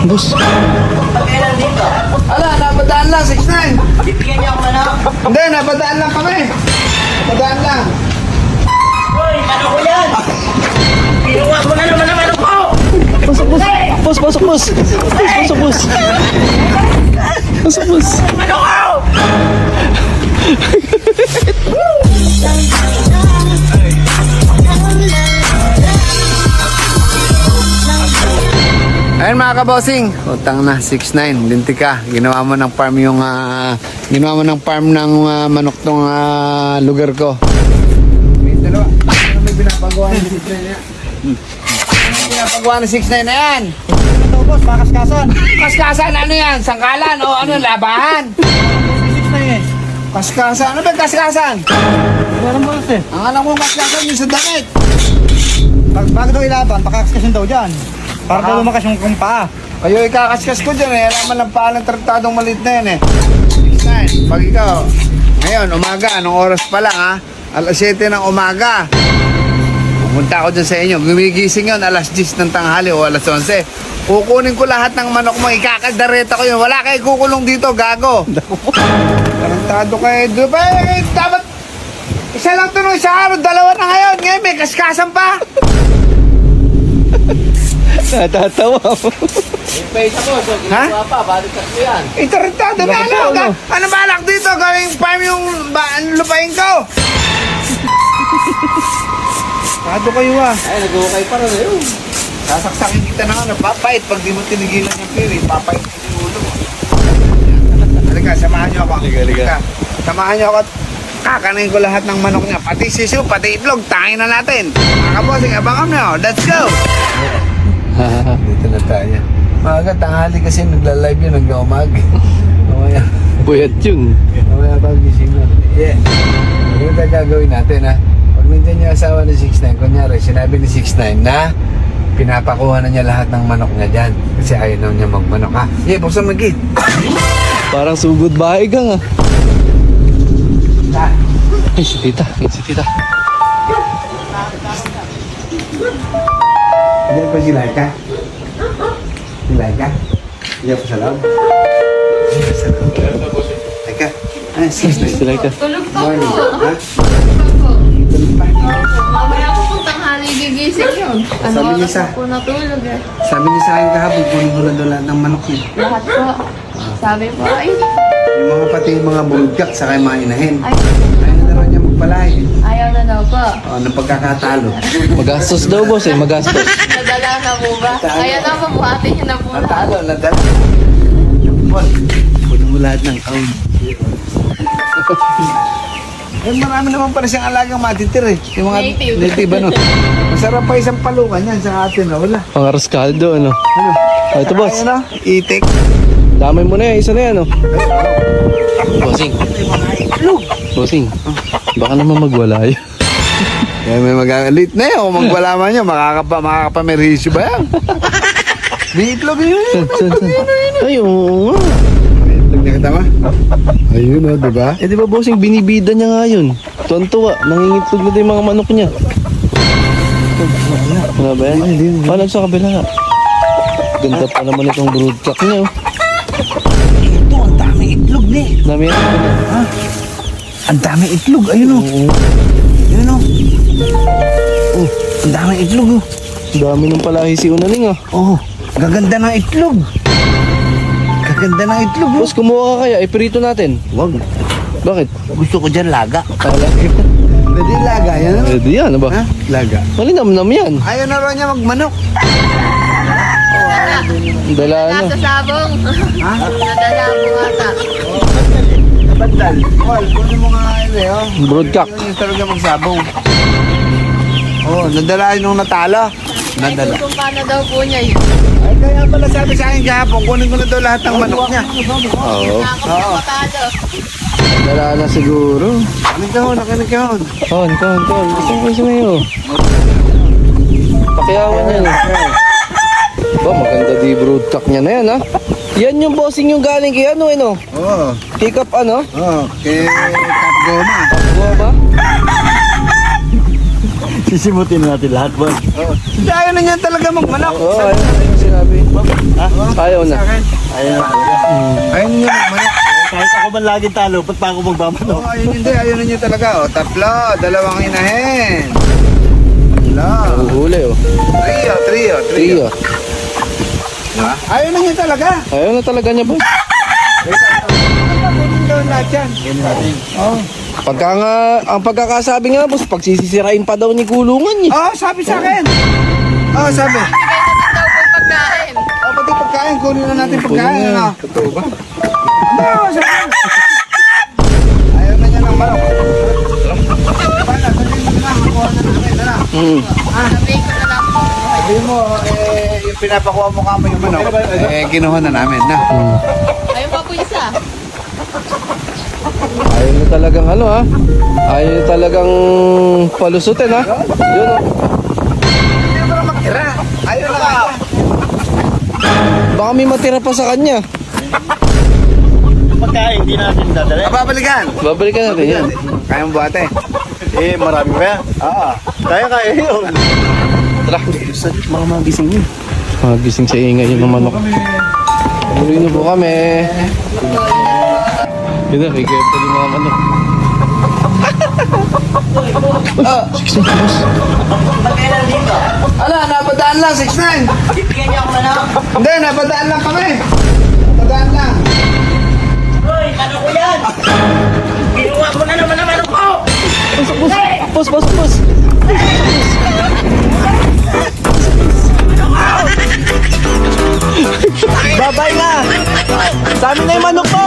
Boss. Pagkailan dito? Ala, napadaan lang, 6'9". Bibigyan niyo ako manok. Hindi, napadaan lang kami. Napadaan lang. Hoy, ano ko yan? Pinuha ko na naman ang manok ko! Pasok, boss. Boss, pasok, boss. Pasok, boss. Pasok, boss. Manok ko! Ayun mga kabosing, utang na 6'9", linti ka. Ginawa mo ng farm yung manok tong lugar ko. May dalawa. Ano may pinapagawa ng 6'9 na yan? Ano pinapagawa ng 6'9 na yan? Ito boss, pakaskasan. Kaskasan ano yan? Sangkalan o ano labahan? 6'9 eh. Kaskasan? Ano ba yung kaskasan? Meron boss eh. Ang alam kong kaskasan yung sa damit. Bago daw ilaban, pakakaskasin daw dyan. Para daw lumakas yung kung paa. Kayo ikakaskas ko dyan eh. Alaman lang paalang traktadong maliit na yan eh. 6'9". Pag ikaw, ngayon, umaga, anong oras pa lang ha? Alas 7 ng umaga. Pumunta ako dyan sa inyo. Gumigising yun, alas 10 ng tanghali o alas 11. Kukunin ko lahat ng manok mo, ikakadareta ko yun. Wala kayo kukulong dito, gago. Tarantado kayo. Dapat, isa lang ito nung isang araw, dalawa na ngayon. Ngayon, may kaskasan pa. Natatawa. Ha? Tarantado na lang. Ano balak dito? Gawing farm yung lupain ko. Tarantado kayo ah. Ay, nag-ukay pa rin yun. Sasaksakin kita na nga, papait. Pag di mo tinigilan yung pili, papait yung ulo mo. Halika, samahan niyo ako. Halika. Samahan niyo ako at kakanin ko lahat ng manok niya. Pati sisiw, pati itlog, tangin na natin. Mga kabosing, abangan niyo. Let's go! Dito na tayo. Maaga, tanghali kasi nagla-live yun hanggang umaga. Mamaya. Puyat yun. Mamaya ba gising na? Yeah. Ano tayo gagawin natin ha? Pag nandiyan yung asawa ni 6'9", kunyari, sinabi ni 6'9" na pinapakuha na niya lahat ng manok niya dyan. Kasi ayaw na niya magmanok ha. Yeah, buksan mo gate. Parang sugod bahay gang ah. Ha? Ay, si tita. Ay, si tita. Diyan pa si Laika? Si Laika? Diyan pa sa loob? Diyan pa sa loob. Laika? Ah, 6'9". Sila ka. Tulog pa Morning. po. Ha? Tulog pa po. Mamaya po kung tanghali gigising yun. Ano Sabi niya oras sa- na po natulog eh. Sabi niya sa akin kahapon, kunin ko na doon lahat ng manok niya. Lahat po. Sabi po, ay, Yung mga pati yung mga burugyak, saka yung mga inahin. ay, Ayaw na daw niya magpalahi. ayaw na daw po. Ng pagkakatalo. Magastos daw boss eh, magastos. Nadala na po ba? Kaya na po, buhati niyo na po lahat. Natalo, nadala. Paul, kunin mo lahat ng kaun. Eh, marami naman pala siyang alagang matitir eh. Yung mga Native. native ano. Masarap pa isang palungan yan sa atin na wala. Pangaros kaldo ano. Ano? Oh, ito boss. Ano? Itik. Damay mo na yan, isa na yan oh. Bossing. Bossing. Baka naman magwala yun. Kaya may mag-alit na yun. Kung magwala man yun, makakapamerisyo ba yan? May itlog yun. Ay, oo nga. Itlog niya kita ba? Ayun o, diba? Eh di ba bossing, binibida niya nga yun. Tuwan-tuwa, nangingitlog na din yung mga manok niya. Ano ba yan? Paano sa kabila? Ganda pa naman itong broodcock niya oh. Ito, ang daming itlog ni. Dami yan. Ha? Ang daming itlog. Ayun o. Ayun o. Oh, ang daming itlog o. Dami ng palahi si Unaling ah. Oh, gaganda ng itlog. Gaganda ng itlog o. Boss, kumuha ka kaya, iprito natin. Wag. Bakit? Gusto ko dyan laga. Kala. Pwede laga yan o. Pwede yan, ano ba? Ha? Laga. Malinam-nam yan. Ayaw na raw niya magmanok. Dala ano. Nasa sabong. Ha? Nadala po ata. Kabandal. Wal, kunin mo nga ile o. Broodcock. Yun yung talaga magsabong. Oh, nadala nung natalo. Ay, Nadala. tutumpa na daw po niya yun. Ay, kaya pala sabi sa akin kahapon, kunin ko na daw lahat ng manok niya. Oo. Ako patalo. Dala na siguro. Nakinikahon. Kon. Gusto ngayon. Pakiyawan yan eh. Ba, maganda di broodcock niya na yan ha. Yan yung bossing yung galing kay ano eh no? Oo. Pick up ano? Oo. Kay Cap Goma. Buha ba? Sisimutin natin lahat, boss. Hindi, ayaw na niya talaga magmanok. Oo, ayaw na yung sinabi. Ayaw na. Ayun na talaga. Ayaw na niya magmanok. Kahit ako man laging talo, ba't pa ako magbamanok? Oo, ayun hindi, ayaw na niya talaga. O, tatlo, dalawang inahin. Tatlo. Uhuli oh. Trio. Trio. Diba? Ayaw na niya talaga. Ayaw na talaga niya boss. Kunin daw lahat yan. Oo. Pagka nga, ang pagkakasabi nga boss, pagsisisirain pa daw ni kulungan niya. Oo, sabi sa akin. Oo, sabi. Bigay natin daw po pagkain. O, pati pagkain, kunin na natin pagkain. Kunin na. Ano? Totoo ba? Oo, sabi. Ayaw na niya ng manok. Paano? Sabihin mo na, kuha na namin. Ano? Sabihin ko na lang po. Sabihin mo, yung pinapakuha mo kamo yung manok, kinuha na namin na. Ayun pa po isa. Ayaw na talagang ano ha. Ayaw na talagang palusutin ha. Yun oh. Hindi mo na magtira. Ayaw na nga. Baka may matira pa sa kanya. Pagkain, hindi natin dadalhin. Babalikan. Babalikan natin yan. Kaya mo buhate. Eh, marami ba yan? Oo. Kaya yun. Tara. Mga magising yun. Magising sa ingay yung manok. Tuloy na po kami. Yun na, kay Kaya yung mga manok. Oh. 16 boss. Pagkailan dito? Ala, napadaan lang, 6'9". Bibigyan niyo ako manok. Hindi, napadaan lang kami. Napadaan lang. Hoy, ano ko yan? Kinuha mo na naman ang manok ko! Boss. Babay na! Sa amin na yung manok ko!